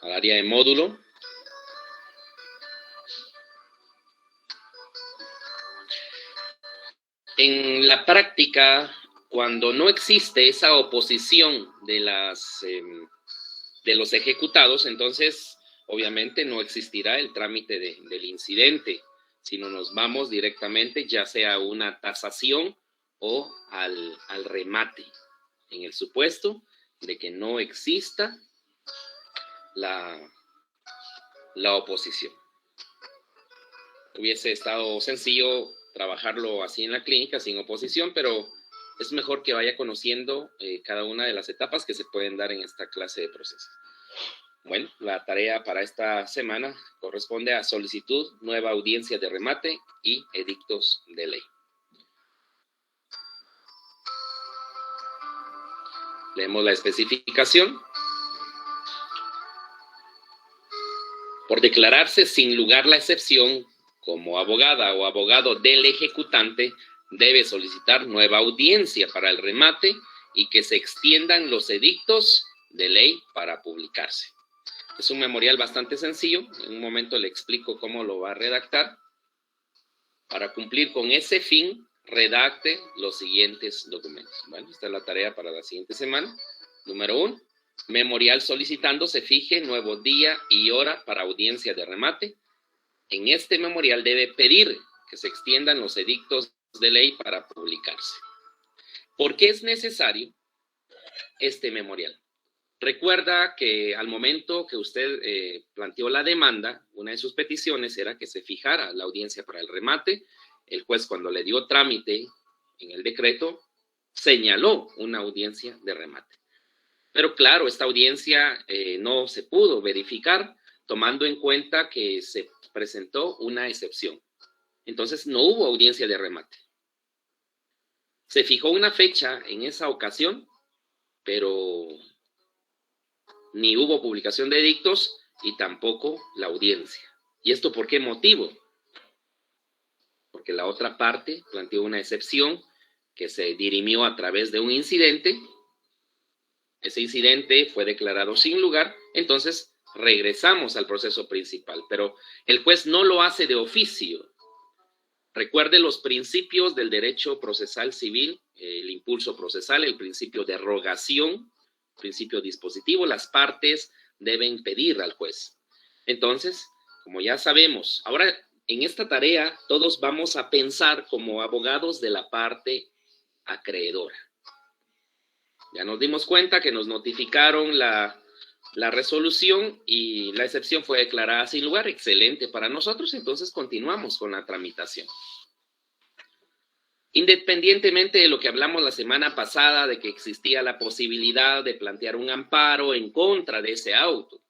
al área de módulo. En la práctica, cuando no existe esa oposición de los ejecutados, entonces obviamente no existirá el trámite del incidente, sino nos vamos directamente ya sea a una tasación o al remate, en el supuesto de que no exista la oposición. Hubiese estado sencillo trabajarlo así en la clínica, sin oposición, pero es mejor que vaya conociendo cada una de las etapas que se pueden dar en esta clase de procesos. Bueno, la tarea para esta semana corresponde a solicitud, nueva audiencia de remate y edictos de ley. Leemos la especificación. Por declararse sin lugar la excepción, como abogada o abogado del ejecutante, debe solicitar nueva audiencia para el remate y que se extiendan los edictos de ley para publicarse. Es un memorial bastante sencillo. En un momento le explico cómo lo va a redactar. Para cumplir con ese fin, redacte los siguientes documentos. Bueno, esta es la tarea para la siguiente semana. Número 1. Memorial solicitando se fije nuevo día y hora para audiencia de remate. En este memorial debe pedir que se extiendan los edictos de ley para publicarse. ¿Por qué es necesario este memorial? Recuerda que al momento que usted planteó la demanda, una de sus peticiones era que se fijara la audiencia para el remate. El juez, cuando le dio trámite en el decreto, señaló una audiencia de remate. Pero claro, esta audiencia no se pudo verificar, tomando en cuenta que se presentó una excepción. Entonces, no hubo audiencia de remate. Se fijó una fecha en esa ocasión, pero ni hubo publicación de edictos y tampoco la audiencia. ¿Y esto por qué motivo? Porque la otra parte planteó una excepción que se dirimió a través de un incidente. Ese incidente fue declarado sin lugar, entonces regresamos al proceso principal, pero el juez no lo hace de oficio. Recuerde los principios del derecho procesal civil, el impulso procesal, el principio de rogación, principio dispositivo, las partes deben pedir al juez. Entonces, como ya sabemos, ahora en esta tarea todos vamos a pensar como abogados de la parte acreedora. Ya nos dimos cuenta que nos notificaron la resolución y la excepción fue declarada sin lugar. Excelente para nosotros, entonces continuamos con la tramitación. Independientemente de lo que hablamos la semana pasada, de que existía la posibilidad de plantear un amparo en contra de ese auto,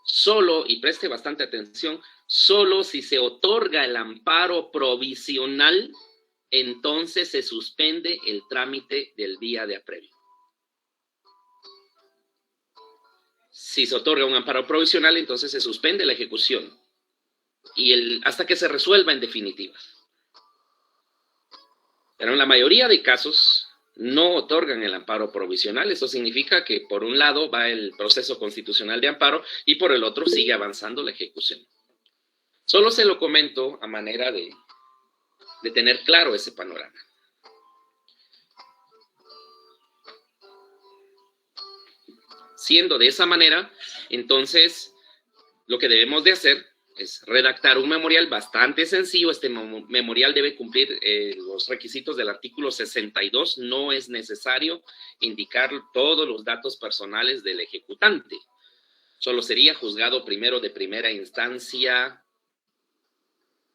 solo, y preste bastante atención, solo si se otorga el amparo provisional, entonces se suspende el trámite del día de apremio. Si se otorga un amparo provisional, entonces se suspende la ejecución y hasta que se resuelva en definitiva. Pero en la mayoría de casos no otorgan el amparo provisional. Eso significa que por un lado va el proceso constitucional de amparo y por el otro sigue avanzando la ejecución. Solo se lo comento a manera de tener claro ese panorama. Siendo de esa manera, entonces lo que debemos de hacer es redactar un memorial bastante sencillo. Este memorial debe cumplir los requisitos del artículo 62. No es necesario indicar todos los datos personales del ejecutante. Solo sería juzgado primero de primera instancia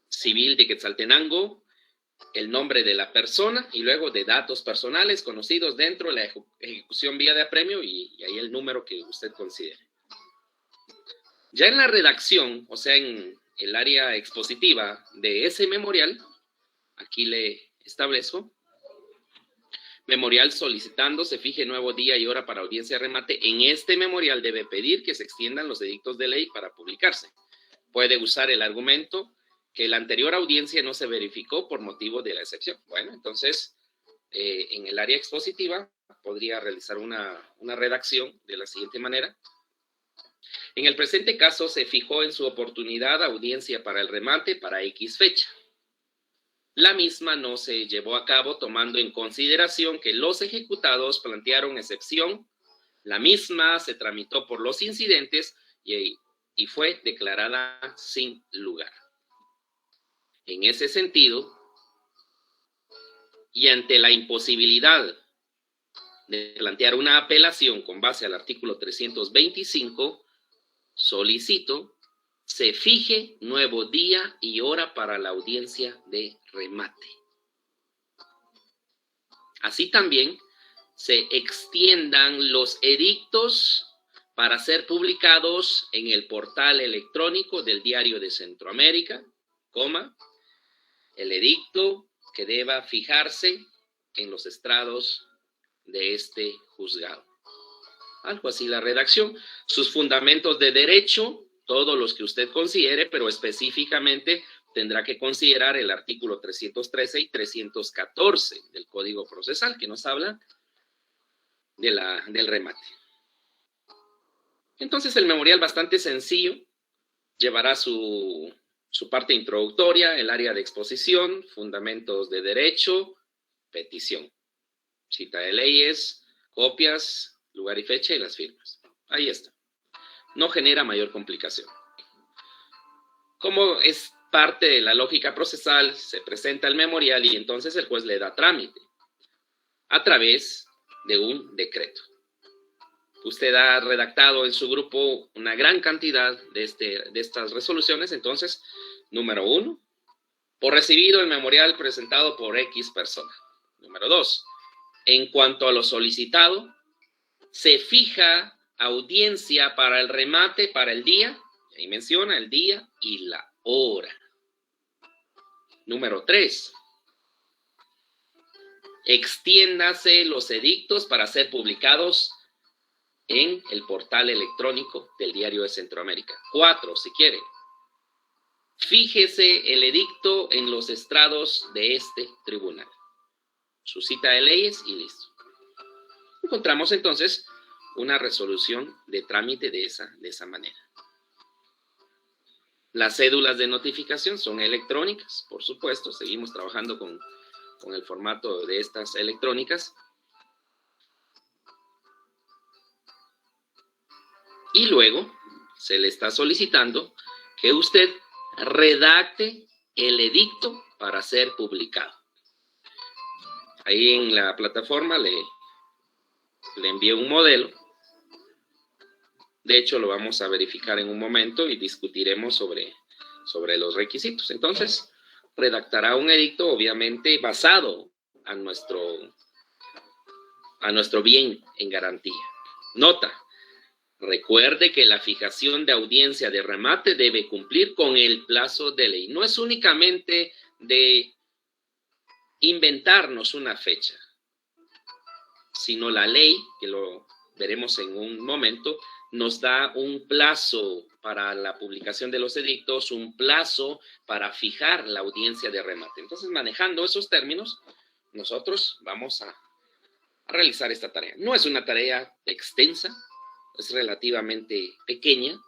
civil de Quetzaltenango, el nombre de la persona y luego de datos personales conocidos dentro de la ejecución vía de apremio y ahí el número que usted considere. Ya en la redacción, o sea, en el área expositiva de ese memorial, aquí le establezco, memorial solicitando se fije nuevo día y hora para audiencia de remate. En este memorial debe pedir que se extiendan los edictos de ley para publicarse. Puede usar el argumento que la anterior audiencia no se verificó por motivo de la excepción. Bueno, entonces, en el área expositiva podría realizar una redacción de la siguiente manera. En el presente caso se fijó en su oportunidad audiencia para el remate para X fecha. La misma no se llevó a cabo tomando en consideración que los ejecutados plantearon excepción. La misma se tramitó por los incidentes y fue declarada sin lugar. En ese sentido, y ante la imposibilidad de plantear una apelación con base al artículo 325, solicito se fije nuevo día y hora para la audiencia de remate. Así también se extiendan los edictos para ser publicados en el portal electrónico del Diario de Centroamérica, el edicto que deba fijarse en los estrados de este juzgado. Algo así la redacción. Sus fundamentos de derecho, todos los que usted considere, pero específicamente tendrá que considerar el artículo 313 y 314 del Código Procesal, que nos habla del remate. Entonces el memorial, bastante sencillo, llevará su parte introductoria, el área de exposición, fundamentos de derecho, petición, cita de leyes, copias, lugar y fecha y las firmas. Ahí está. No genera mayor complicación. Como es parte de la lógica procesal, se presenta el memorial y entonces el juez le da trámite a través de un decreto. Usted ha redactado en su grupo una gran cantidad de estas resoluciones. Entonces, número 1, por recibido el memorial presentado por X persona. Número 2, en cuanto a lo solicitado, se fija audiencia para el remate para el día, ahí menciona el día y la hora. Número 3, extiéndase los edictos para ser publicados en el portal electrónico del Diario de Centroamérica. 4, si quiere, fíjese el edicto en los estrados de este tribunal. Su cita de leyes y listo. Encontramos entonces una resolución de trámite de esa manera. Las cédulas de notificación son electrónicas, por supuesto. Seguimos trabajando con el formato de estas electrónicas. Y luego se le está solicitando que usted redacte el edicto para ser publicado. Ahí en la plataforma le envío un modelo. De hecho, lo vamos a verificar en un momento y discutiremos sobre los requisitos. Entonces, redactará un edicto, obviamente, basado a nuestro bien en garantía. Nota. Recuerde que la fijación de audiencia de remate debe cumplir con el plazo de ley. No es únicamente de inventarnos una fecha, sino la ley, que lo veremos en un momento, nos da un plazo para la publicación de los edictos, un plazo para fijar la audiencia de remate. Entonces, manejando esos términos, nosotros vamos a realizar esta tarea. No es una tarea extensa, es relativamente pequeña,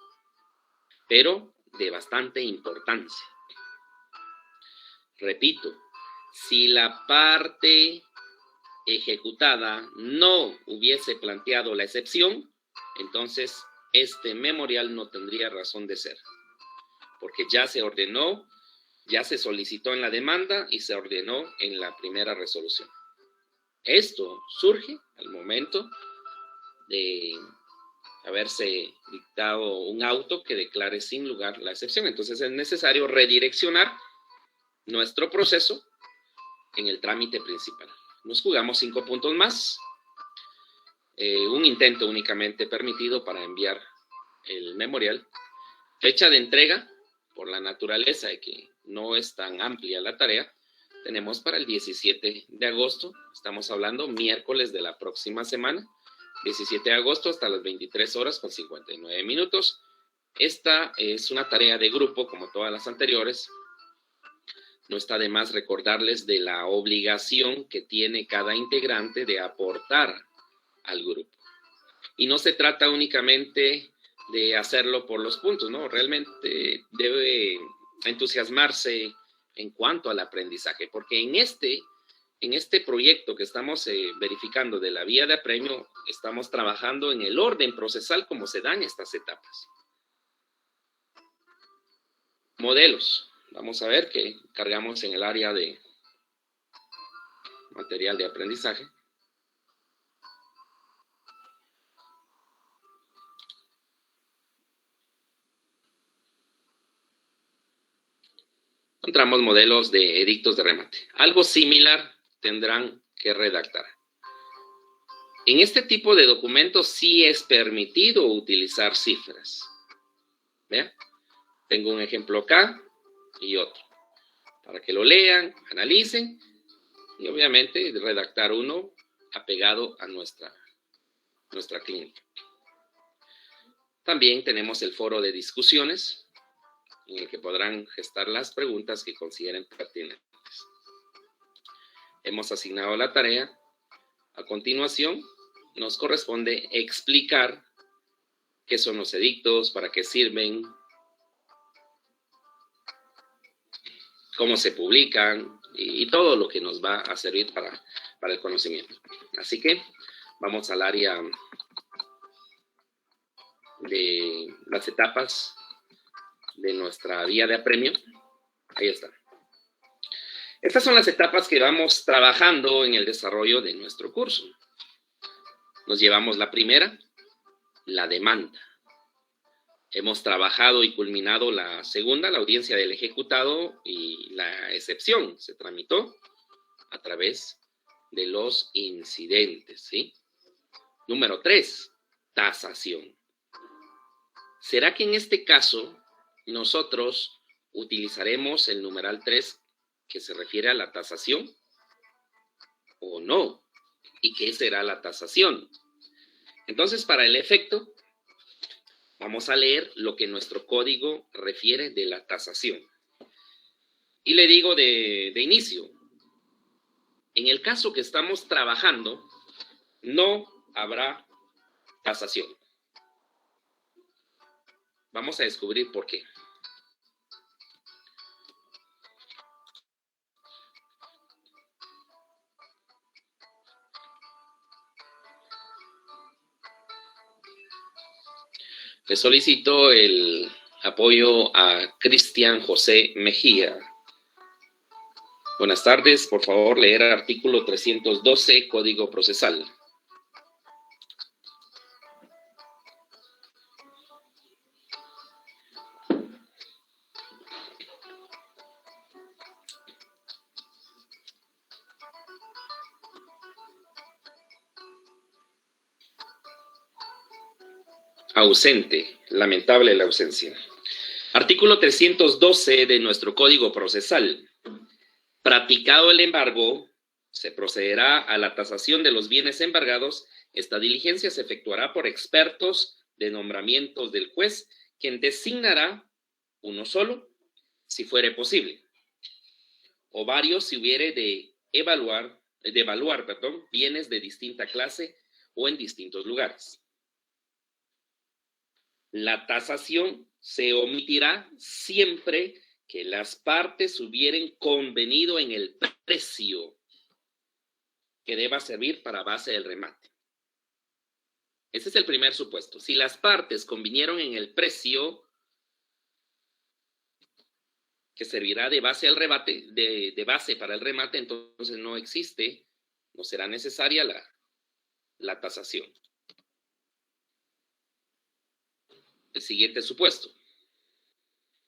pero de bastante importancia. Repito, si la parte ejecutada no hubiese planteado la excepción, entonces este memorial no tendría razón de ser, porque ya se ordenó, ya se solicitó en la demanda y se ordenó en la primera resolución. Esto surge al momento de haberse dictado un auto que declare sin lugar la excepción. Entonces es necesario redireccionar nuestro proceso en el trámite principal. Nos jugamos 5 puntos más. Un intento únicamente permitido para enviar el memorial. Fecha de entrega, por la naturaleza de que no es tan amplia la tarea, tenemos para el 17 de agosto. Estamos hablando miércoles de la próxima semana. 17 de agosto hasta las 23 horas con 59 minutos. Esta es una tarea de grupo, como todas las anteriores. No está de más recordarles de la obligación que tiene cada integrante de aportar al grupo. Y no se trata únicamente de hacerlo por los puntos, ¿no? Realmente debe entusiasmarse en cuanto al aprendizaje, porque en este proyecto que estamos verificando de la vía de apremio, estamos trabajando en el orden procesal como se dan estas etapas. Modelos. Vamos a ver que cargamos en el área de material de aprendizaje. Encontramos modelos de edictos de remate. Algo similar tendrán que redactar. En este tipo de documentos sí es permitido utilizar cifras. ¿Vean? Tengo un ejemplo acá y otro. Para que lo lean, analicen y obviamente redactar uno apegado a nuestra cliente. También tenemos el foro de discusiones en el que podrán gestar las preguntas que consideren pertinentes. Hemos asignado la tarea. A continuación, nos corresponde explicar qué son los edictos, para qué sirven, cómo se publican y todo lo que nos va a servir para el conocimiento. Así que vamos al área de las etapas de nuestra vía de apremio. Ahí está. Estas son las etapas que vamos trabajando en el desarrollo de nuestro curso. Nos llevamos la primera, la demanda. Hemos trabajado y culminado la segunda, la audiencia del ejecutado, y la excepción se tramitó a través de los incidentes, ¿sí? Número 3, tasación. ¿Será que en este caso nosotros utilizaremos el numeral 3 que se refiere a la tasación o no? ¿Y qué será la tasación? Entonces, para el efecto, vamos a leer lo que nuestro código refiere de la tasación. Y le digo de inicio, en el caso que estamos trabajando, no habrá tasación. Vamos a descubrir por qué. Le solicito el apoyo a Cristian José Mejía. Buenas tardes, por favor, leer el artículo 312, Código Procesal. Ausente, lamentable la ausencia. Artículo 312 de nuestro Código Procesal. Practicado el embargo, se procederá a la tasación de los bienes embargados. Esta diligencia se efectuará por expertos de nombramientos del juez, quien designará uno solo, si fuere posible, o varios si hubiere de evaluar bienes de distinta clase o en distintos lugares. La tasación se omitirá siempre que las partes hubieren convenido en el precio que deba servir para base del remate. Ese es el primer supuesto. Si las partes convinieron en el precio que servirá de base al remate, de base para el remate, entonces no será necesaria la tasación. El siguiente supuesto.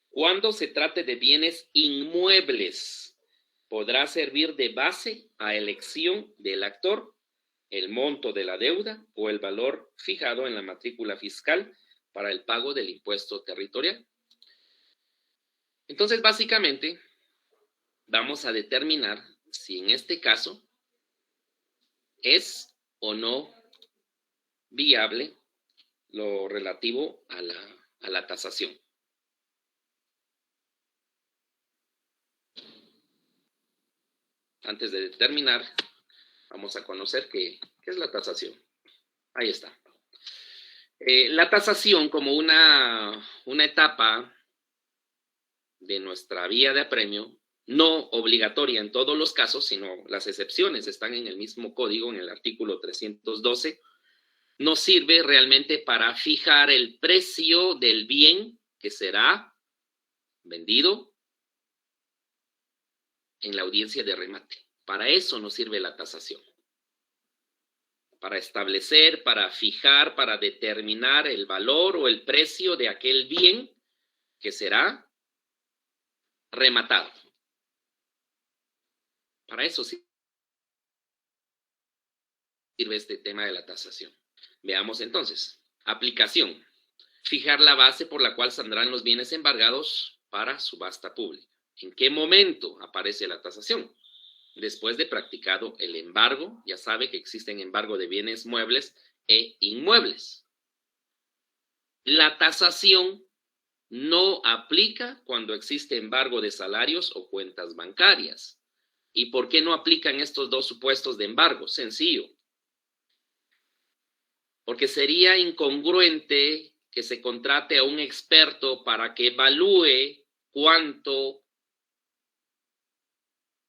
Cuando se trate de bienes inmuebles, podrá servir de base a elección del actor el monto de la deuda o el valor fijado en la matrícula fiscal para el pago del impuesto territorial. Entonces, básicamente, vamos a determinar si en este caso es o no viable lo relativo a la tasación. Antes de determinar, vamos a conocer qué es la tasación. Ahí está. La tasación como una etapa de nuestra vía de apremio, no obligatoria en todos los casos, sino las excepciones están en el mismo código, en el artículo 312, nos sirve realmente para fijar el precio del bien que será vendido en la audiencia de remate. Para eso nos sirve la tasación. Para establecer, para fijar, para determinar el valor o el precio de aquel bien que será rematado. Para eso sirve este tema de la tasación. Veamos entonces. Aplicación. Fijar la base por la cual saldrán los bienes embargados para subasta pública. ¿En qué momento aparece la tasación? Después de practicado el embargo. Ya sabe que existen embargo de bienes muebles e inmuebles. La tasación no aplica cuando existe embargo de salarios o cuentas bancarias. ¿Y por qué no aplican estos dos supuestos de embargo? Sencillo. Porque sería incongruente que se contrate a un experto para que evalúe cuánto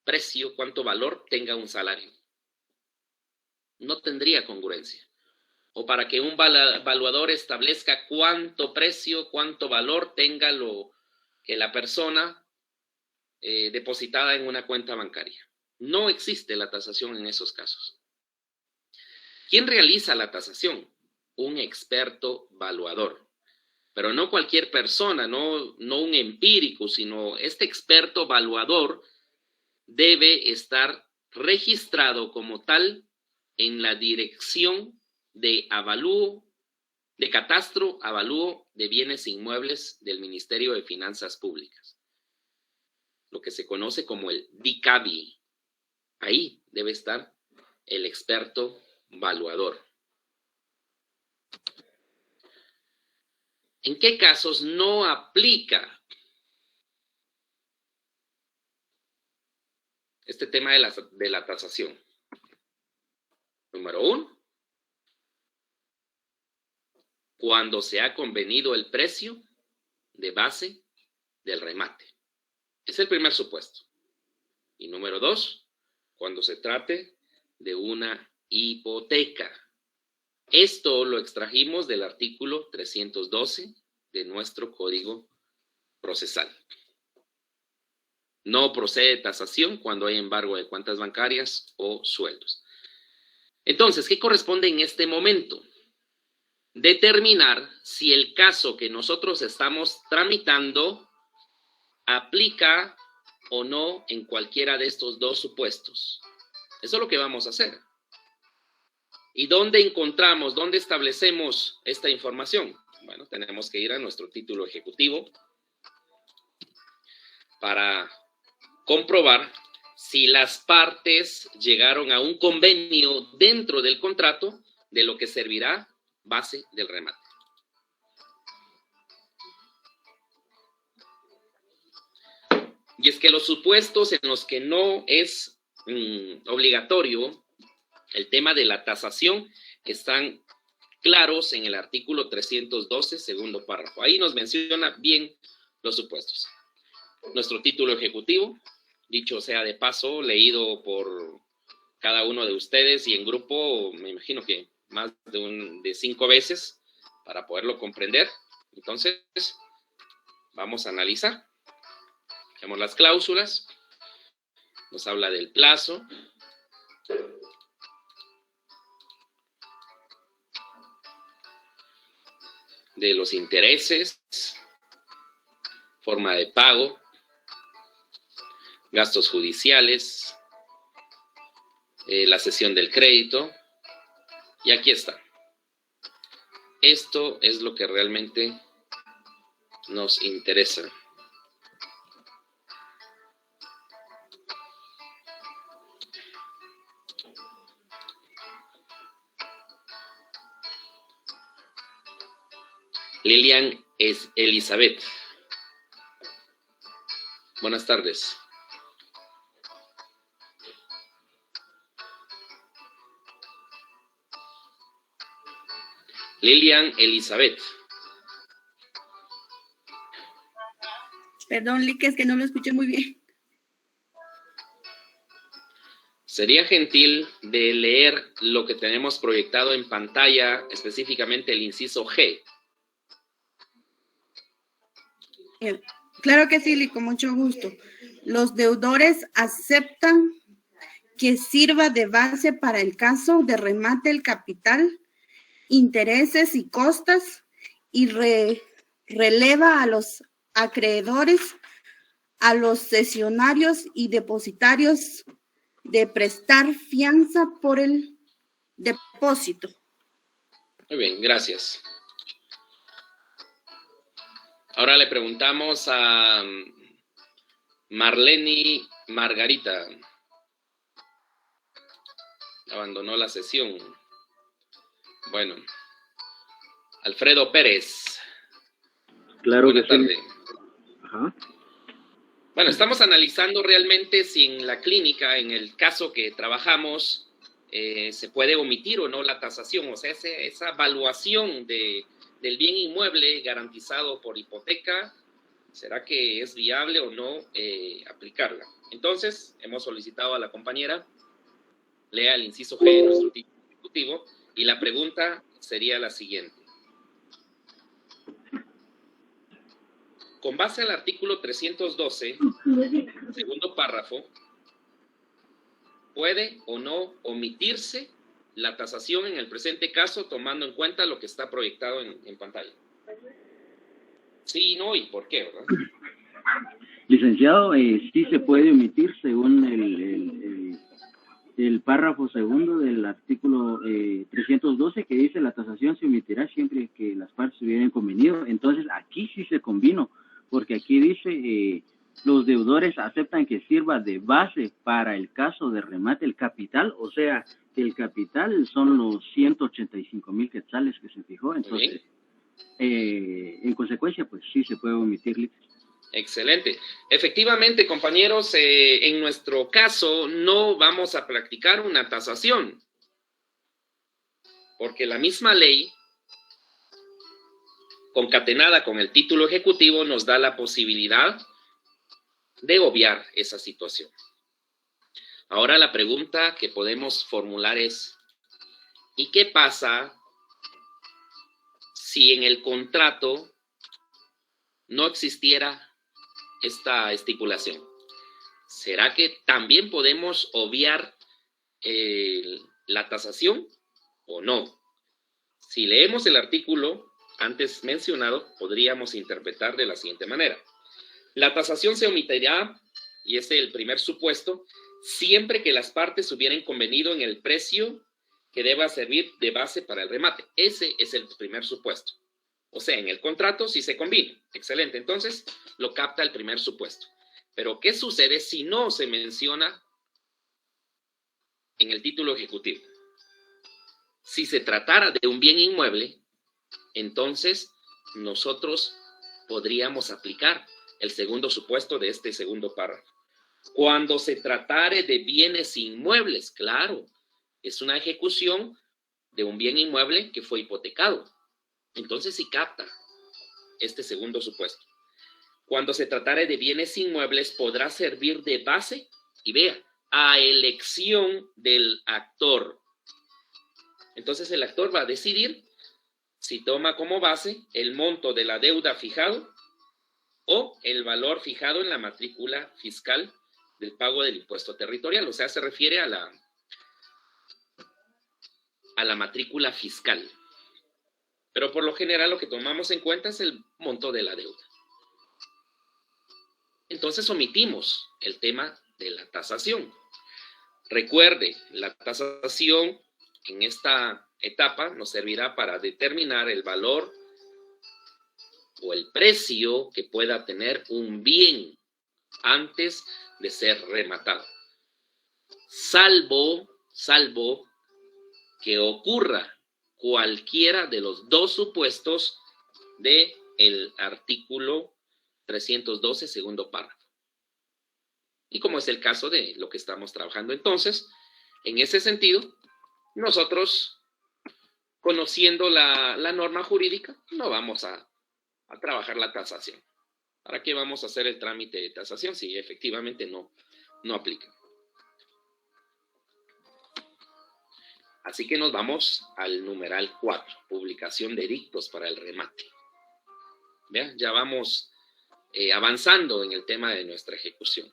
precio, cuánto valor tenga un salario. No tendría congruencia. O para que un evaluador establezca cuánto precio, cuánto valor tenga lo que la persona depositada en una cuenta bancaria. No existe la tasación en esos casos. ¿Quién realiza la tasación? Un experto evaluador. Pero no cualquier persona, no un empírico, sino este experto evaluador debe estar registrado como tal en la dirección de avalúo, de catastro, avalúo de bienes inmuebles del Ministerio de Finanzas Públicas, lo que se conoce como el DICABI. Ahí debe estar el experto evaluador. ¿En qué casos no aplica este tema de la tasación? Número 1, cuando se ha convenido el precio de base del remate. Es el primer supuesto. Y número 2, cuando se trate de una hipoteca. Esto lo extrajimos del artículo 312 de nuestro Código Procesal. No procede tasación cuando hay embargo de cuentas bancarias o sueldos. Entonces, ¿qué corresponde en este momento? Determinar si el caso que nosotros estamos tramitando aplica o no en cualquiera de estos dos supuestos. Eso es lo que vamos a hacer. ¿Y dónde encontramos, dónde establecemos esta información? Bueno, tenemos que ir a nuestro título ejecutivo para comprobar si las partes llegaron a un convenio dentro del contrato de lo que servirá base del remate. Y es que los supuestos en los que no es obligatorio el tema de la tasación están claros en el artículo 312, segundo párrafo. Ahí nos menciona bien los supuestos. Nuestro título ejecutivo, dicho sea de paso, leído por cada uno de ustedes y en grupo, me imagino que más de 5 veces para poderlo comprender. Entonces, vamos a analizar. Vemos las cláusulas. Nos habla del plazo. De los intereses, forma de pago, gastos judiciales, la cesión del crédito. Y aquí está. Esto es lo que realmente nos interesa. Lilian es Elizabeth. Buenas tardes. Lilian Elizabeth. Perdón, Lick, es que no lo escuché muy bien. ¿Sería gentil de leer lo que tenemos proyectado en pantalla, específicamente el inciso G? Claro que sí, Lick, con mucho gusto. Los deudores aceptan que sirva de base para el caso de remate el capital, intereses y costas y releva a los acreedores, a los cesionarios y depositarios de prestar fianza por el depósito. Muy bien, gracias. Ahora le preguntamos a Marlene Margarita. Abandonó la sesión. Bueno. Alfredo Pérez. Claro. Buenas tardes. Ajá. Bueno, estamos analizando realmente si en la clínica, en el caso que trabajamos, se puede omitir o no la tasación, o sea, esa evaluación del bien inmueble garantizado por hipoteca, ¿será que es viable o no aplicarla? Entonces, hemos solicitado a la compañera, lea el inciso G de nuestro título ejecutivo, y la pregunta sería la siguiente. Con base al artículo 312, segundo párrafo, ¿puede o no omitirse la tasación en el presente caso tomando en cuenta lo que está proyectado en pantalla? Sí, no, y por qué, ¿verdad? Licenciado, sí se puede omitir según el párrafo segundo del artículo 312 que dice la tasación se omitirá siempre que las partes hubieran convenido. Entonces aquí sí se convino, porque aquí dice los deudores aceptan que sirva de base para el caso de remate el capital, o sea, el capital son los 185,000 quetzales que se fijó. Entonces, en consecuencia, pues sí se puede omitir. Excelente. Efectivamente, compañeros, en nuestro caso no vamos a practicar una tasación, porque la misma ley, concatenada con el título ejecutivo, nos da la posibilidad de obviar esa situación. Ahora la pregunta que podemos formular es, ¿y qué pasa si en el contrato no existiera esta estipulación? ¿Será que también podemos obviar la tasación o no? Si leemos el artículo antes mencionado, podríamos interpretar de la siguiente manera. La tasación se omitirá, y ese es el primer supuesto, siempre que las partes hubieran convenido en el precio que deba servir de base para el remate. Ese es el primer supuesto. O sea, en el contrato sí se combina. Excelente. Entonces, lo capta el primer supuesto. Pero, ¿qué sucede si no se menciona en el título ejecutivo? Si se tratara de un bien inmueble, entonces nosotros podríamos aplicar el segundo supuesto de este segundo párrafo. Cuando se tratare de bienes inmuebles, claro, es una ejecución de un bien inmueble que fue hipotecado. Entonces sí capta este segundo supuesto. Cuando se tratare de bienes inmuebles, podrá servir de base, y vea, a elección del actor. Entonces el actor va a decidir si toma como base el monto de la deuda fijado o el valor fijado en la matrícula fiscal del pago del impuesto territorial. O sea, se refiere a la matrícula fiscal. Pero por lo general lo que tomamos en cuenta es el monto de la deuda. Entonces omitimos el tema de la tasación. Recuerde, la tasación en esta etapa nos servirá para determinar el valor o el precio que pueda tener un bien antes de ser rematado. Salvo que ocurra cualquiera de los dos supuestos del artículo 312, segundo párrafo. Y como es el caso de lo que estamos trabajando entonces, en ese sentido, nosotros conociendo la norma jurídica, no vamos a trabajar la tasación. ¿Para qué vamos a hacer el trámite de tasación si efectivamente no aplica? Así que nos vamos al numeral 4, publicación de edictos para el remate. ¿Vean? Ya vamos avanzando en el tema de nuestra ejecución.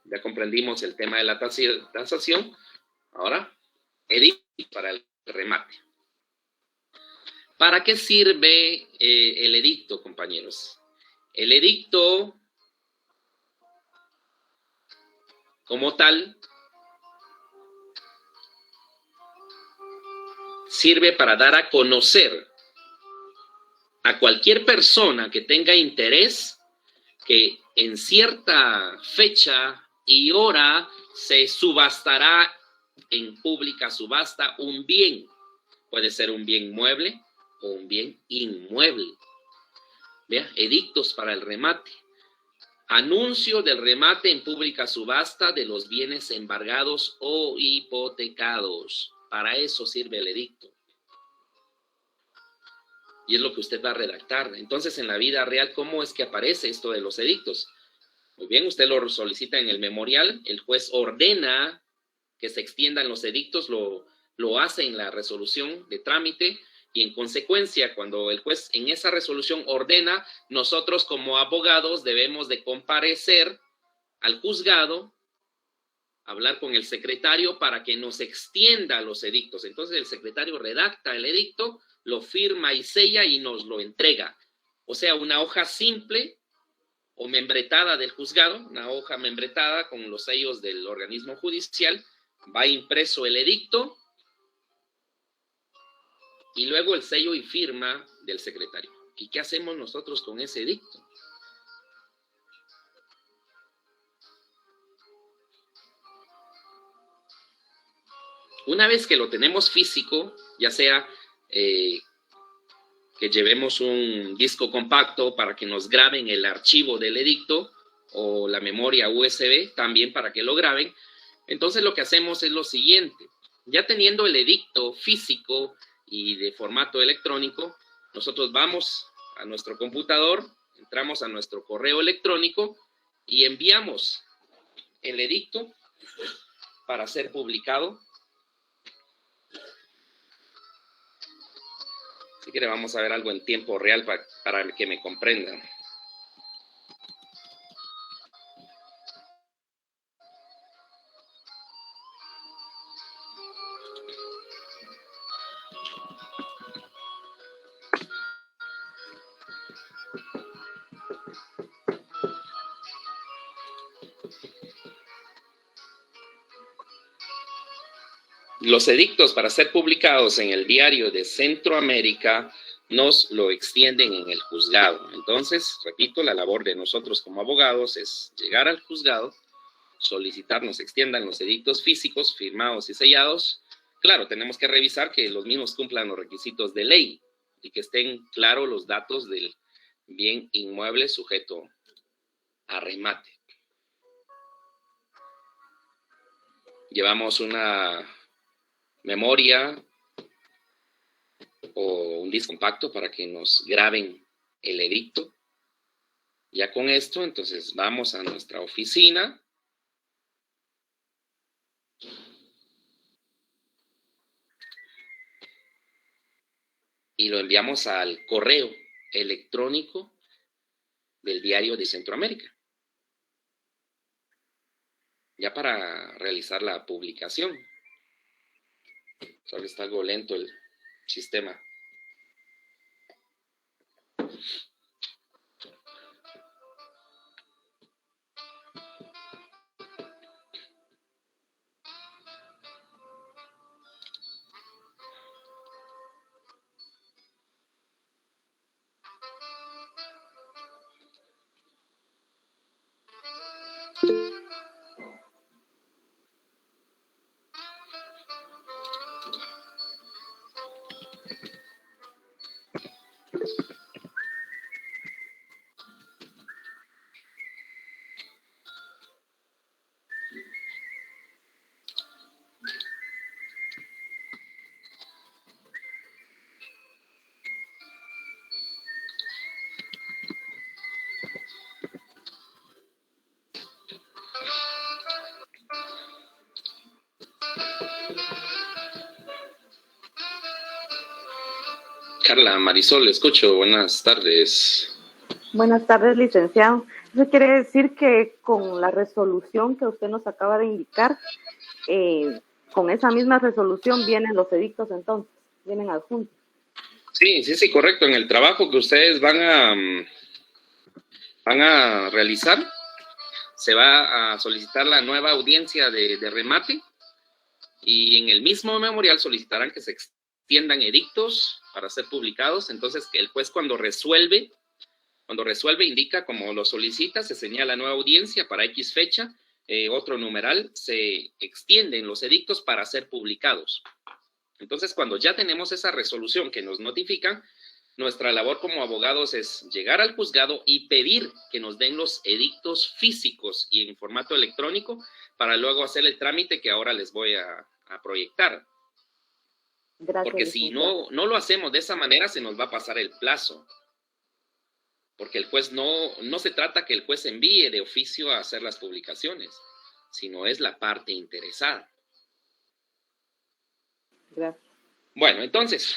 Ya comprendimos el tema de la tasación. Ahora, edicto para el remate. ¿Para qué sirve el edicto, compañeros? El edicto, como tal, sirve para dar a conocer a cualquier persona que tenga interés que en cierta fecha y hora se subastará en pública subasta un bien. Puede ser un bien mueble o un bien inmueble. ¿Vea? Edictos para el remate. Anuncio del remate en pública subasta de los bienes embargados o hipotecados. Para eso sirve el edicto. Y es lo que usted va a redactar. Entonces, en la vida real, ¿cómo es que aparece esto de los edictos? Muy bien, usted lo solicita en el memorial, el juez ordena que se extiendan los edictos, lo hace en la resolución de trámite, y en consecuencia, cuando el juez en esa resolución ordena, nosotros como abogados debemos de comparecer al juzgado, hablar con el secretario para que nos extienda los edictos. Entonces el secretario redacta el edicto, lo firma y sella y nos lo entrega. O sea, una hoja simple o membretada del juzgado, una hoja membretada con los sellos del organismo judicial, va impreso el edicto y luego el sello y firma del secretario. ¿Y qué hacemos nosotros con ese edicto? Una vez que lo tenemos físico, ya sea que llevemos un disco compacto para que nos graben el archivo del edicto o la memoria USB también para que lo graben, entonces lo que hacemos es lo siguiente. Ya teniendo el edicto físico y de formato electrónico, nosotros vamos a nuestro computador, entramos a nuestro correo electrónico y enviamos el edicto para ser publicado. Así que vamos a ver algo en tiempo real para que me comprendan. Los edictos para ser publicados en el Diario de Centroamérica nos lo extienden en el juzgado. Entonces, repito, la labor de nosotros como abogados es llegar al juzgado, solicitar nos extiendan los edictos físicos, firmados y sellados. Claro, tenemos que revisar que los mismos cumplan los requisitos de ley y que estén claros los datos del bien inmueble sujeto a remate. Llevamos una memoria o un disco compacto para que nos graben el edicto. Ya con esto, entonces vamos a nuestra oficina. Y lo enviamos al correo electrónico del Diario de Centroamérica. Ya para realizar la publicación. Solo está algo lento el sistema. Carla, Marisol, escucho. Buenas tardes. Buenas tardes, licenciado. Eso quiere decir que con la resolución que usted nos acaba de indicar, con esa misma resolución vienen los edictos entonces, vienen adjuntos. Sí, correcto. En el trabajo que ustedes van a realizar, se va a solicitar la nueva audiencia de remate y en el mismo memorial solicitarán que se extiendan edictos para ser publicados. Entonces, que el juez cuando resuelve indica como lo solicita, se señala nueva audiencia para X fecha, otro numeral, se extienden los edictos para ser publicados. Entonces, cuando ya tenemos esa resolución que nos notifican, nuestra labor como abogados es llegar al juzgado y pedir que nos den los edictos físicos y en formato electrónico para luego hacer el trámite que ahora les voy a proyectar. Gracias, porque si no lo hacemos de esa manera, se nos va a pasar el plazo. Porque el juez no se trata que el juez envíe de oficio a hacer las publicaciones, sino es la parte interesada. Gracias. Bueno, entonces,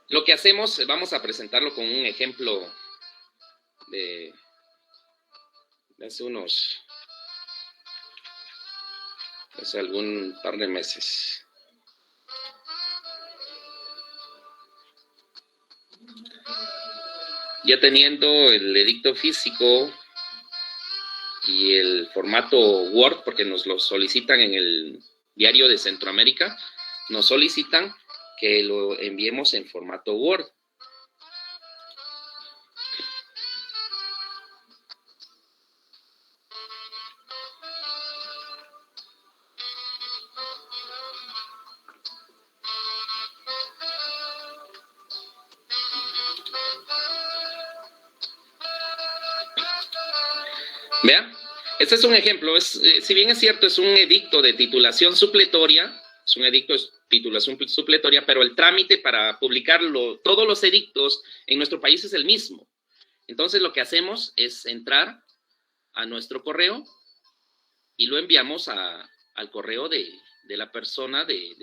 lo que hacemos, vamos a presentarlo con un ejemplo de hace algún par de meses. Ya teniendo el edicto físico y el formato Word, porque nos lo solicitan en el Diario de Centroamérica, nos solicitan que lo enviemos en formato Word. Vean, este es un ejemplo. Si bien es cierto, es un edicto de titulación supletoria, pero el trámite para publicar todos los edictos en nuestro país es el mismo. Entonces, lo que hacemos es entrar a nuestro correo y lo enviamos al correo de la persona del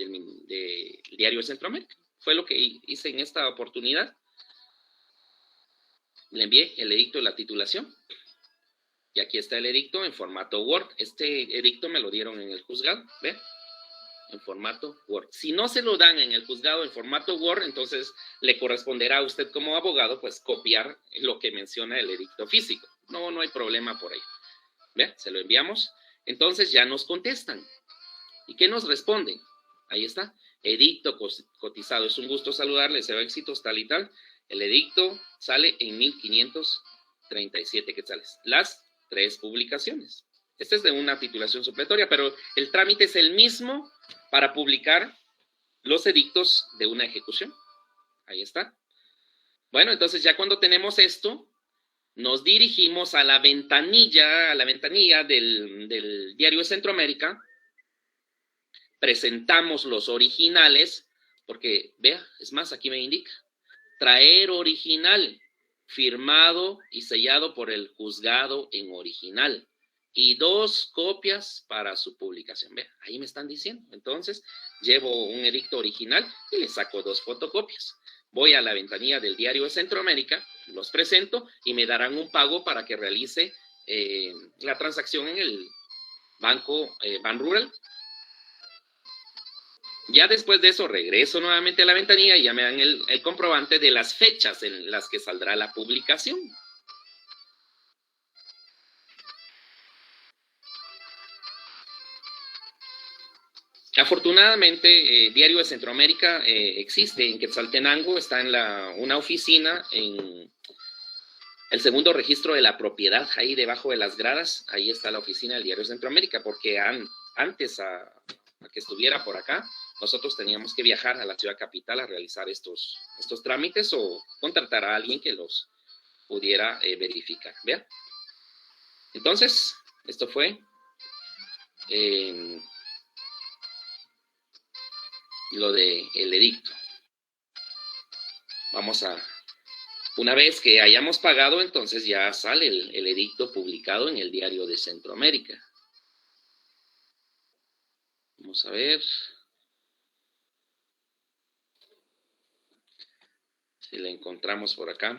Diario de Centroamérica. Fue lo que hice en esta oportunidad. Le envié el edicto de la titulación. Y aquí está el edicto en formato Word. Este edicto me lo dieron en el juzgado, ¿ve? En formato Word. Si no se lo dan en el juzgado en formato Word, entonces le corresponderá a usted como abogado, pues, copiar lo que menciona el edicto físico. No hay problema por ahí. ¿Ve? Se lo enviamos. Entonces ya nos contestan. ¿Y qué nos responden? Ahí está. Edicto cotizado. Es un gusto saludarle. Deseo éxitos, tal y tal. El edicto sale en 1,537 quetzales. Las 3 publicaciones. Esta es de una titulación supletoria, pero el trámite es el mismo para publicar los edictos de una ejecución. Ahí está. Bueno, entonces ya cuando tenemos esto, nos dirigimos a la ventanilla del Diario de Centroamérica, presentamos los originales, porque, vea, es más, aquí me indica, traer original, firmado y sellado por el juzgado en original, y 2 copias para su publicación. Vea, ahí me están diciendo. Entonces, llevo un edicto original y le saco 2 fotocopias. Voy a la ventanilla del Diario de Centroamérica, los presento y me darán un pago para que realice la transacción en el banco Banrural. Ya después de eso regreso nuevamente a la ventanilla y ya me dan el comprobante de las fechas en las que saldrá la publicación. Afortunadamente, Diario de Centroamérica existe en Quetzaltenango, está en una oficina en el segundo registro de la propiedad, ahí debajo de las gradas, ahí está la oficina del Diario de Centroamérica, porque antes a que estuviera por acá, nosotros teníamos que viajar a la ciudad capital a realizar estos trámites o contratar a alguien que los pudiera verificar. ¿Vean? Entonces, esto fue lo del edicto. Una vez que hayamos pagado, entonces ya sale el edicto publicado en el Diario de Centroamérica. Vamos a ver. Si la encontramos por acá.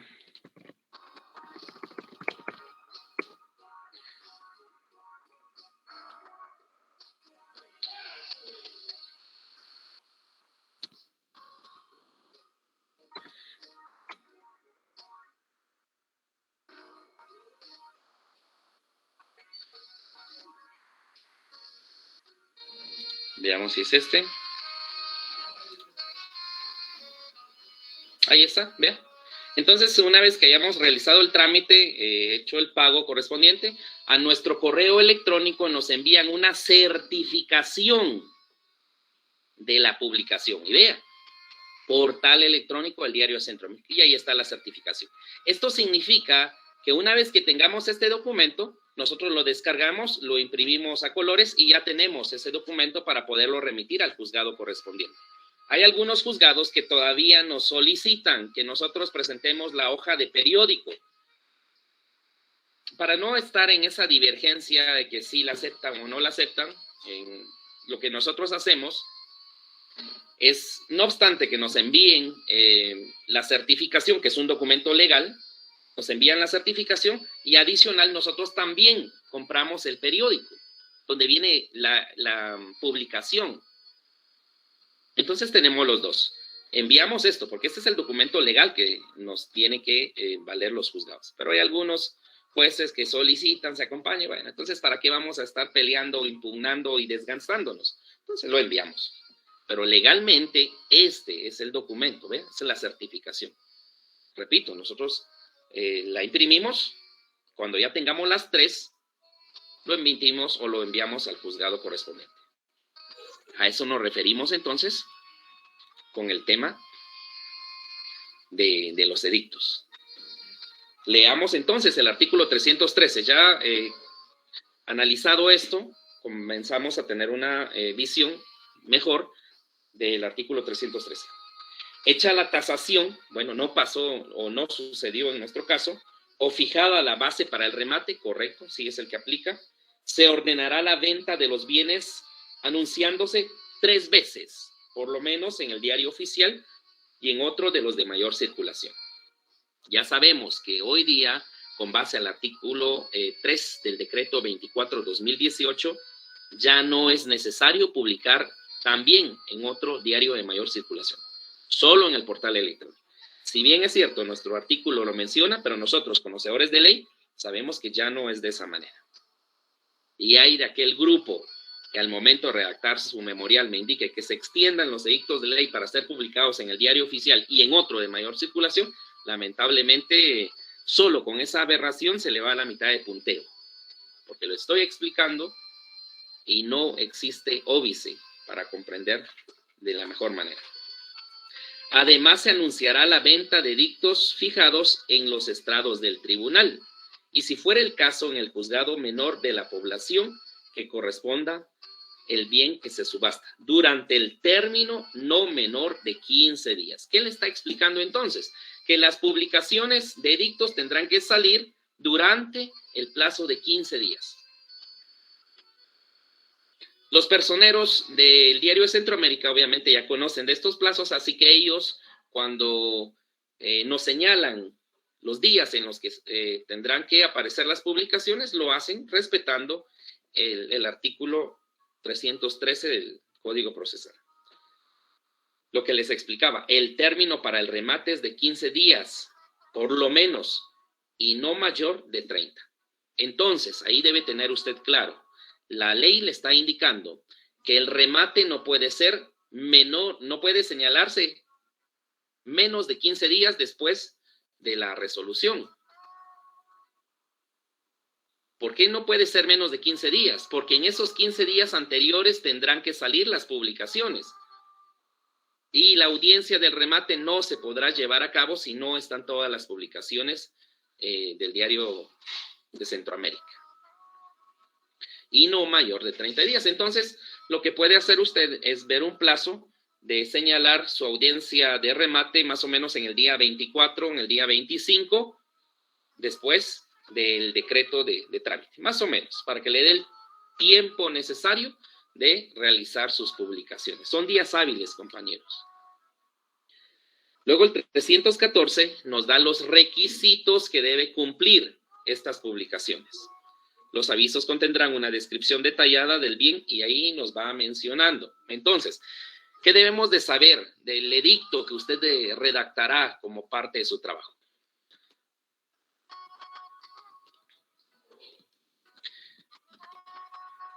Veamos si es este. Ahí está, vea. Entonces, una vez que hayamos realizado el trámite, hecho el pago correspondiente, a nuestro correo electrónico nos envían una certificación de la publicación. Y vea, portal electrónico del Diario Centroamérica. Y ahí está la certificación. Esto significa que una vez que tengamos este documento, nosotros lo descargamos, lo imprimimos a colores y ya tenemos ese documento para poderlo remitir al juzgado correspondiente. Hay algunos juzgados que todavía nos solicitan que nosotros presentemos la hoja de periódico. Para no estar en esa divergencia de que sí la aceptan o no la aceptan, lo que nosotros hacemos es, no obstante que nos envíen la certificación, que es un documento legal, nos envían la certificación y adicional nosotros también compramos el periódico, donde viene la publicación. Entonces tenemos los dos. Enviamos esto, porque este es el documento legal que nos tiene que valer los juzgados. Pero hay algunos jueces que solicitan, se acompañen. Bueno, entonces, ¿para qué vamos a estar peleando, impugnando y desgastándonos? Entonces lo enviamos. Pero legalmente este es el documento, ¿ve? Es la certificación. Repito, nosotros la imprimimos. Cuando ya tengamos las tres, lo emitimos o lo enviamos al juzgado correspondiente. A eso nos referimos entonces con el tema de los edictos. Leamos entonces el artículo 313. Ya analizado esto, comenzamos a tener una visión mejor del artículo 313. Hecha la tasación, bueno, no pasó o no sucedió en nuestro caso, o fijada la base para el remate, correcto, sí es el que aplica, se ordenará la venta de los bienes anunciándose 3 veces, por lo menos en el diario oficial y en otro de los de mayor circulación. Ya sabemos que hoy día, con base al artículo 3 del decreto 24/2018, ya no es necesario publicar también en otro diario de mayor circulación, solo en el portal electrónico. Si bien es cierto, nuestro artículo lo menciona, pero nosotros, conocedores de ley, sabemos que ya no es de esa manera. Y hay de aquel grupo que al momento de redactar su memorial me indique que se extiendan los edictos de ley para ser publicados en el diario oficial y en otro de mayor circulación, lamentablemente, solo con esa aberración se le va a la mitad de punteo, porque lo estoy explicando y no existe óbice para comprender de la mejor manera. Además, se anunciará la venta de edictos fijados en los estrados del tribunal, y si fuera el caso, en el juzgado menor de la población que corresponda el bien que se subasta, durante el término no menor de 15 días. ¿Qué le está explicando entonces? Que las publicaciones de edictos tendrán que salir durante el plazo de 15 días. Los personeros del Diario de Centroamérica obviamente ya conocen de estos plazos, así que ellos, cuando nos señalan los días en los que tendrán que aparecer las publicaciones, lo hacen respetando el artículo 313 del Código Procesal. Lo que les explicaba, el término para el remate es de 15 días, por lo menos, y no mayor de 30. Entonces, ahí debe tener usted claro, la ley le está indicando que el remate no puede ser menor, no puede señalarse menos de 15 días después de la resolución. ¿Por qué no puede ser menos de 15 días? Porque en esos 15 días anteriores tendrán que salir las publicaciones. Y la audiencia del remate no se podrá llevar a cabo si no están todas las publicaciones del Diario de Centroamérica. Y no mayor de 30 días. Entonces, lo que puede hacer usted es ver un plazo de señalar su audiencia de remate más o menos en el día 24, en el día 25, después del decreto de trámite, más o menos, para que le dé el tiempo necesario de realizar sus publicaciones. Son días hábiles, compañeros. Luego el 314 nos da los requisitos que debe cumplir estas publicaciones. Los avisos contendrán una descripción detallada del bien y ahí nos va mencionando. Entonces, ¿qué debemos de saber del edicto que usted redactará como parte de su trabajo?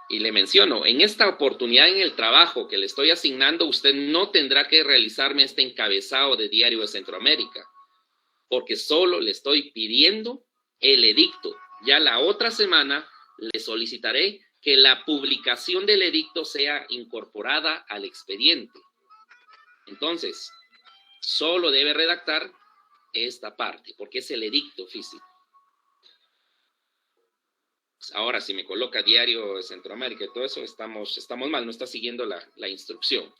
Y le menciono, en esta oportunidad en el trabajo que le estoy asignando, usted no tendrá que realizarme este encabezado de Diario de Centroamérica, porque solo le estoy pidiendo el edicto. Ya la otra semana le solicitaré que la publicación del edicto sea incorporada al expediente. Entonces, solo debe redactar esta parte, porque es el edicto físico. Ahora, si me coloca Diario de Centroamérica y todo eso, estamos mal, no está siguiendo la instrucción.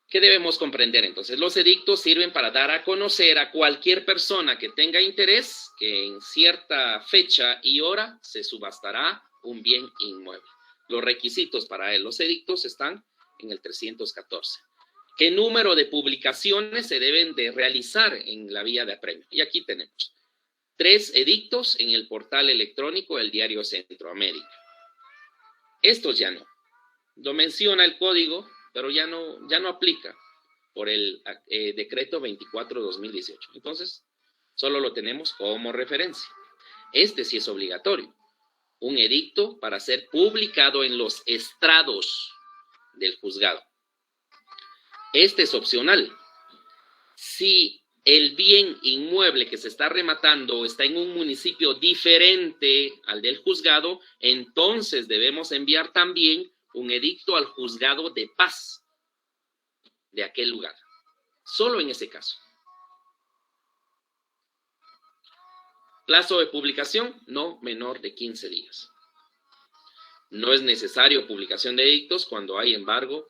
¿Qué debemos comprender entonces? Los edictos sirven para dar a conocer a cualquier persona que tenga interés que en cierta fecha y hora se subastará un bien inmueble. Los requisitos para los edictos están en el 314. ¿Qué número de publicaciones se deben de realizar en la vía de apremio? Y aquí tenemos 3 edictos en el portal electrónico del Diario Centroamérica. Estos ya no. Lo menciona el código, pero ya no aplica por el decreto 24/2018. Entonces, solo lo tenemos como referencia. Este sí es obligatorio. Un edicto para ser publicado en los estrados del juzgado. Este es opcional. Si el bien inmueble que se está rematando está en un municipio diferente al del juzgado, entonces debemos enviar también un edicto al juzgado de paz de aquel lugar. Solo en ese caso. Plazo de publicación, no menor de 15 días. No es necesario publicación de edictos cuando hay embargo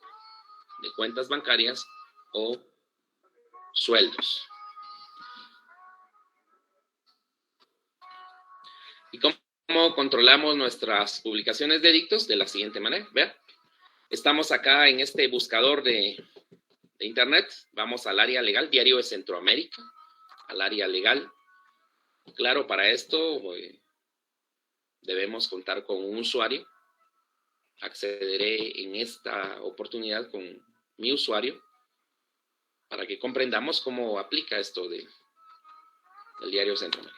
de cuentas bancarias o sueldos. ¿Y cómo controlamos nuestras publicaciones de edictos? De la siguiente manera. Vean, estamos acá en este buscador de internet. Vamos al área legal, Diario de Centroamérica, al área legal. Claro, para esto debemos contar con un usuario. Accederé en esta oportunidad con mi usuario para que comprendamos cómo aplica esto del Diario de Centroamérica.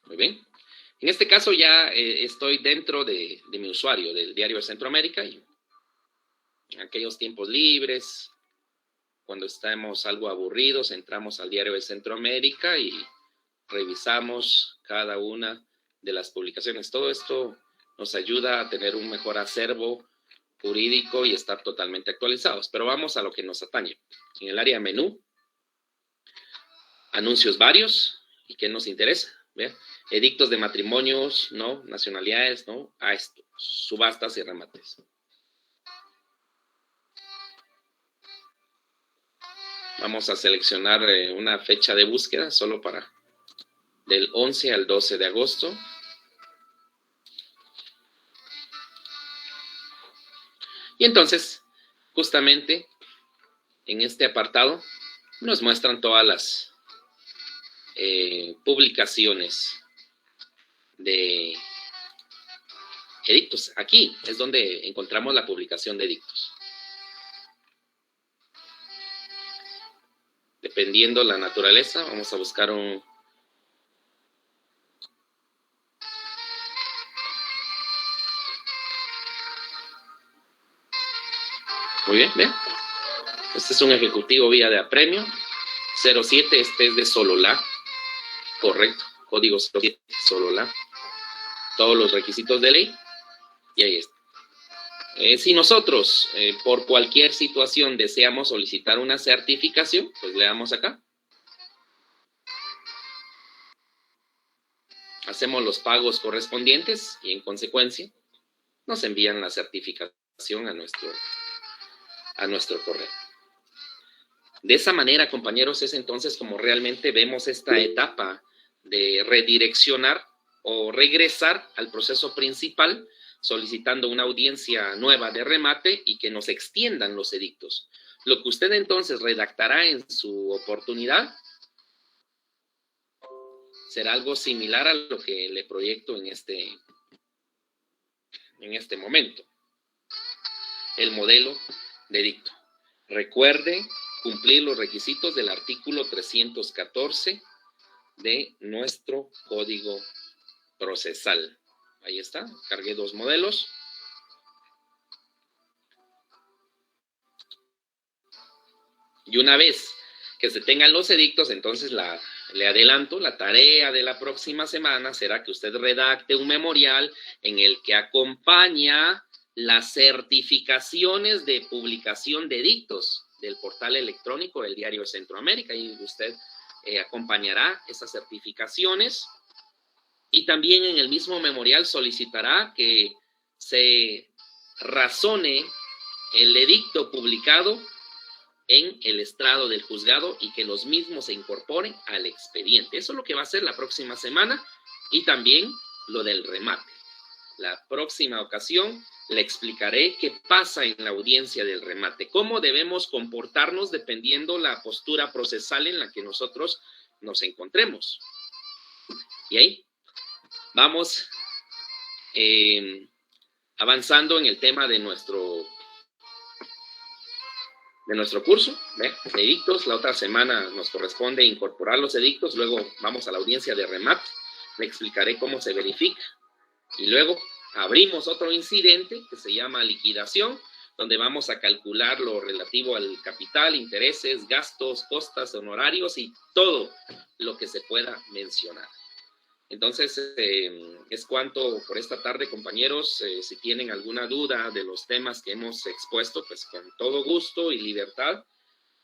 Muy bien. En este caso ya estoy dentro de mi usuario del Diario de Centroamérica y en aquellos tiempos libres, cuando estamos algo aburridos, entramos al Diario de Centroamérica y revisamos cada una de las publicaciones. Todo esto nos ayuda a tener un mejor acervo jurídico y estar totalmente actualizados. Pero vamos a lo que nos atañe. En el área menú, anuncios varios. ¿Y qué nos interesa? ¿Ve? Edictos de matrimonios, ¿no? Nacionalidades, ¿no? A esto, subastas y remates. Vamos a seleccionar una fecha de búsqueda solo para del 11 al 12 de agosto. Y entonces, justamente en este apartado nos muestran todas las publicaciones de edictos. Aquí es donde encontramos la publicación de edictos. Dependiendo la naturaleza, vamos a buscar un... Muy bien, ¿ven? Este es un ejecutivo vía de apremio. 07, este es de Sololá. Correcto, código 07, Sololá. Todos los requisitos de ley. Y ahí está. Si nosotros, por cualquier situación, deseamos solicitar una certificación, pues le damos acá. hacemos los pagos correspondientes y en consecuencia nos envían la certificación a nuestro correo. De esa manera, compañeros, es entonces como realmente vemos esta etapa de redireccionar o regresar al proceso principal, solicitando una audiencia nueva de remate y que nos extiendan los edictos. Lo que usted entonces redactará en su oportunidad será algo similar a lo que le proyecto en este momento. El modelo de edicto. Recuerde cumplir los requisitos del artículo 314 de nuestro Código Procesal. Ahí está, cargué 2 modelos. Y una vez que se tengan los edictos, entonces le adelanto, la tarea de la próxima semana será que usted redacte un memorial en el que acompaña las certificaciones de publicación de edictos del portal electrónico del Diario de Centroamérica, y usted acompañará esas certificaciones, y también en el mismo memorial solicitará que se razone el edicto publicado en el estrado del juzgado y que los mismos se incorporen al expediente. Eso es lo que va a hacer la próxima semana, y también lo del remate. La próxima ocasión le explicaré qué pasa en la audiencia del remate, cómo debemos comportarnos dependiendo la postura procesal en la que nosotros nos encontremos. Y ahí vamos avanzando en el tema de nuestro curso, de edictos. La otra semana nos corresponde incorporar los edictos, luego vamos a la audiencia de remate, le explicaré cómo se verifica, y luego abrimos otro incidente que se llama liquidación, donde vamos a calcular lo relativo al capital, intereses, gastos, costas, honorarios y todo lo que se pueda mencionar. Entonces, es cuanto por esta tarde, compañeros. Si tienen alguna duda de los temas que hemos expuesto, pues con todo gusto y libertad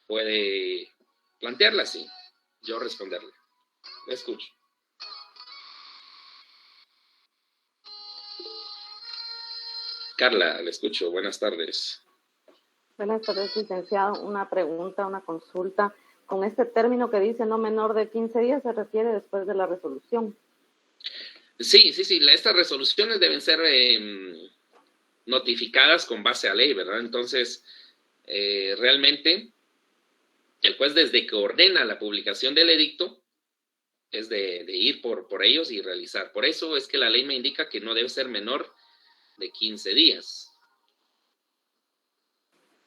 puede plantearla así, yo responderle. Le escucho. Carla, le escucho. Buenas tardes. Buenas tardes, licenciado. Una pregunta, una consulta. Con este término que dice no menor de 15 días, se refiere después de la resolución. Sí. Estas resoluciones deben ser notificadas con base a ley, ¿verdad? Entonces, realmente, el juez, desde que ordena la publicación del edicto, es de ir por ellos y realizar. Por eso es que la ley me indica que no debe ser menor de 15 días.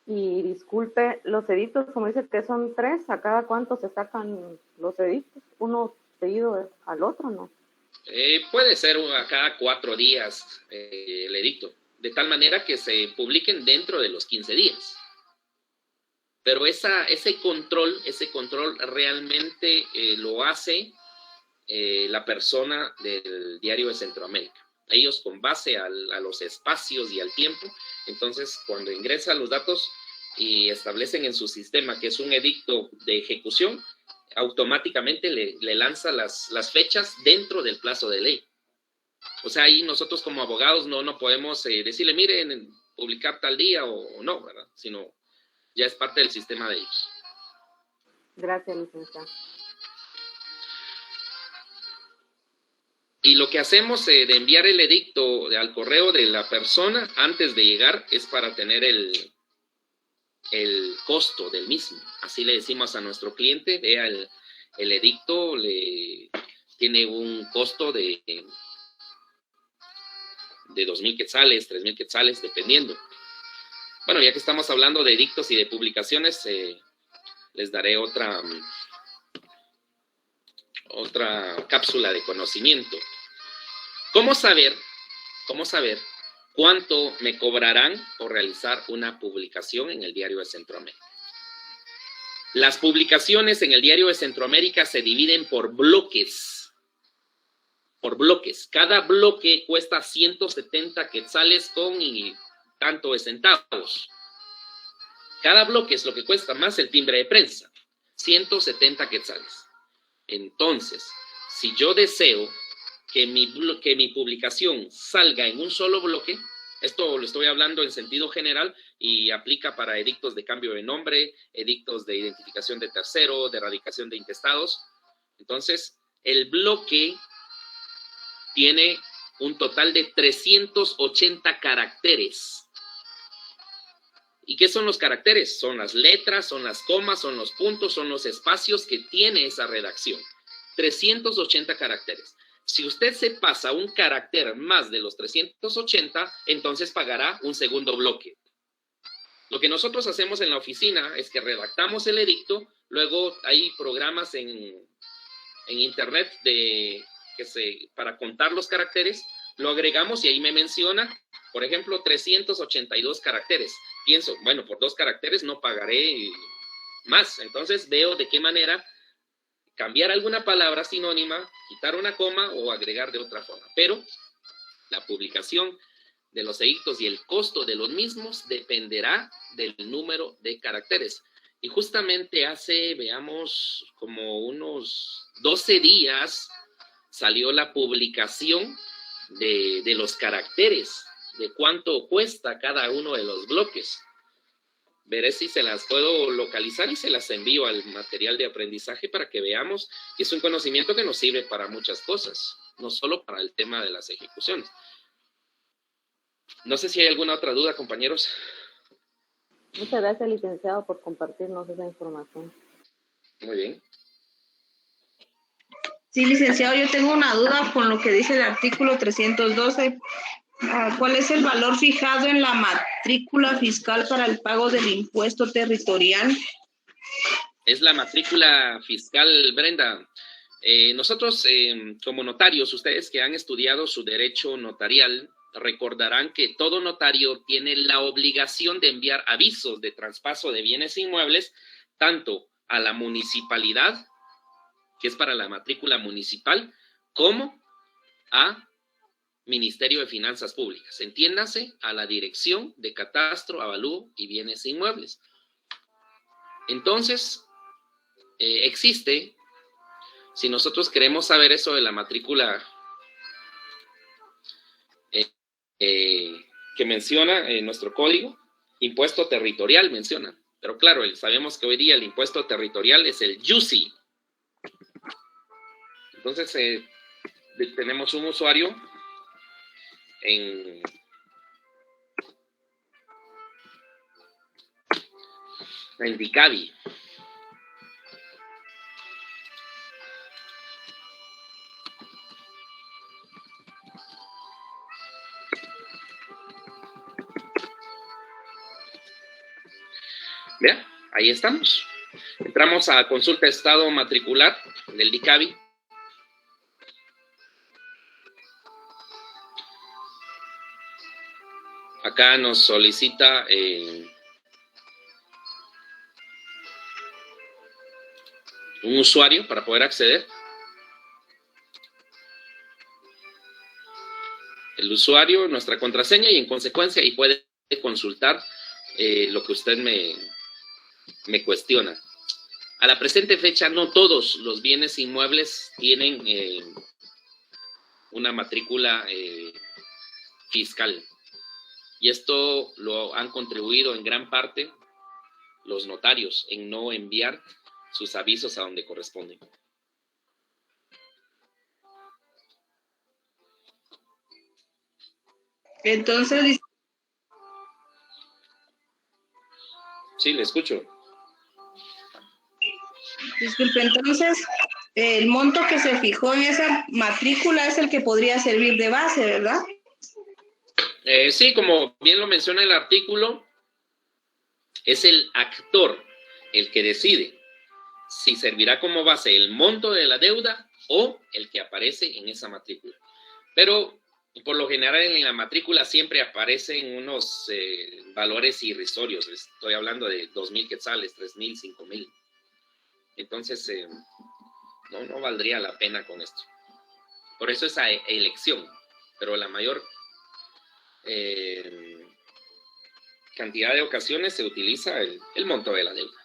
Y disculpe, los edictos, como dice que son 3, ¿a cada cuánto se sacan los edictos? ¿Uno seguido al otro, no? Puede ser a cada 4 días el edicto, de tal manera que se publiquen dentro de los 15 días. Pero ese control realmente lo hace la persona del Diario de Centroamérica. Ellos, con base a los espacios y al tiempo, entonces cuando ingresan los datos y establecen en su sistema que es un edicto de ejecución, automáticamente le lanza las fechas dentro del plazo de ley. O sea, ahí nosotros como abogados no podemos decirle, miren, publicar tal día o no, ¿verdad? Sino ya es parte del sistema de ellos. Gracias, licenciado. Y lo que hacemos de enviar el edicto al correo de la persona antes de llegar es para tener el costo del mismo. Así le decimos a nuestro cliente, vea, el edicto tiene un costo de 2,000 quetzales, 3,000 quetzales, dependiendo. Bueno, ya que estamos hablando de edictos y de publicaciones, les daré otra cápsula de conocimiento. ¿Cómo saber cuánto me cobrarán por realizar una publicación en el Diario de Centroamérica? Las publicaciones en el Diario de Centroamérica se dividen por bloques. Por bloques. Cada bloque cuesta 170 quetzales con y tanto de centavos. Cada bloque es lo que cuesta más el timbre de prensa. 170 quetzales. Entonces, si yo deseo que mi publicación salga en un solo bloque, esto lo estoy hablando en sentido general y aplica para edictos de cambio de nombre, edictos de identificación de tercero, de erradicación de intestados. Entonces, el bloque tiene un total de 380 caracteres. ¿Y qué son los caracteres? Son las letras, son las comas, son los puntos, son los espacios que tiene esa redacción. 380 caracteres. Si usted se pasa un carácter más de los 380, entonces pagará un segundo bloque. Lo que nosotros hacemos en la oficina es que redactamos el edicto, luego hay programas en internet para contar los caracteres, lo agregamos y ahí me menciona, por ejemplo, 382 caracteres. Pienso, bueno, por 2 caracteres no pagaré más. Entonces veo de qué manera cambiar alguna palabra sinónima, quitar una coma o agregar de otra forma. Pero la publicación de los edictos y el costo de los mismos dependerá del número de caracteres. Y justamente hace, veamos, como unos 12 días salió la publicación de los caracteres, de cuánto cuesta cada uno de los bloques. Veré si se las puedo localizar y se las envío al material de aprendizaje para que veamos que es un conocimiento que nos sirve para muchas cosas, no solo para el tema de las ejecuciones. No sé si hay alguna otra duda, compañeros. Muchas gracias, licenciado, por compartirnos esa información. Muy bien. Sí, licenciado, yo tengo una duda con lo que dice el artículo 312. ¿Cuál es el valor fijado en la matrícula fiscal para el pago del impuesto territorial? Es la matrícula fiscal, Brenda. Nosotros, como notarios, ustedes que han estudiado su derecho notarial, recordarán que todo notario tiene la obligación de enviar avisos de traspaso de bienes inmuebles, tanto a la municipalidad, que es para la matrícula municipal, como a Ministerio de Finanzas Públicas. Entiéndase, a la Dirección de Catastro, Avalúo y Bienes Inmuebles. Entonces, existe, si nosotros queremos saber eso de la matrícula que menciona nuestro código, impuesto territorial menciona. Pero claro, sabemos que hoy día el impuesto territorial es el YUSI. Entonces, tenemos un usuario en DICABI. Vea, ahí estamos. Entramos a consulta de estado matricular del DICABI. Acá nos solicita un usuario para poder acceder. El usuario, nuestra contraseña y en consecuencia ahí puede consultar lo que usted me cuestiona. A la presente fecha no todos los bienes inmuebles tienen una matrícula fiscal. Y esto lo han contribuido en gran parte los notarios en no enviar sus avisos a donde corresponden. Entonces, Sí, le escucho. disculpe, entonces, el monto que se fijó en esa matrícula es el que podría servir de base, ¿verdad? Sí, como bien lo menciona el artículo, es el actor el que decide si servirá como base el monto de la deuda o el que aparece en esa matrícula. Pero por lo general en la matrícula siempre aparecen unos valores irrisorios. Estoy hablando de 2,000 quetzales, 3,000, 5,000. Entonces, no valdría la pena con esto. Por eso esa elección. Pero la mayor cantidad de ocasiones se utiliza el monto de la deuda.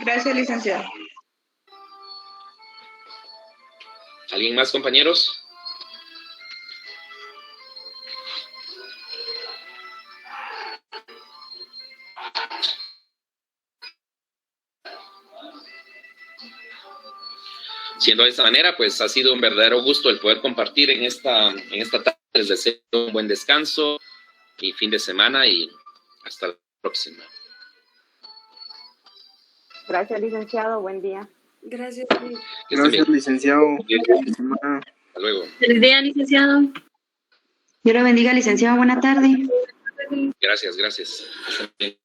Gracias, licenciado. ¿Alguien más, compañeros? Siendo de esa manera, pues ha sido un verdadero gusto el poder compartir en esta tarde. Les deseo un buen descanso y fin de semana y hasta la próxima. Gracias, licenciado. Buen día. Gracias. Gracias, licenciado. Hasta luego. Feliz día, licenciado. Dios lo bendiga, licenciado. Buena tarde. Gracias. Hasta luego.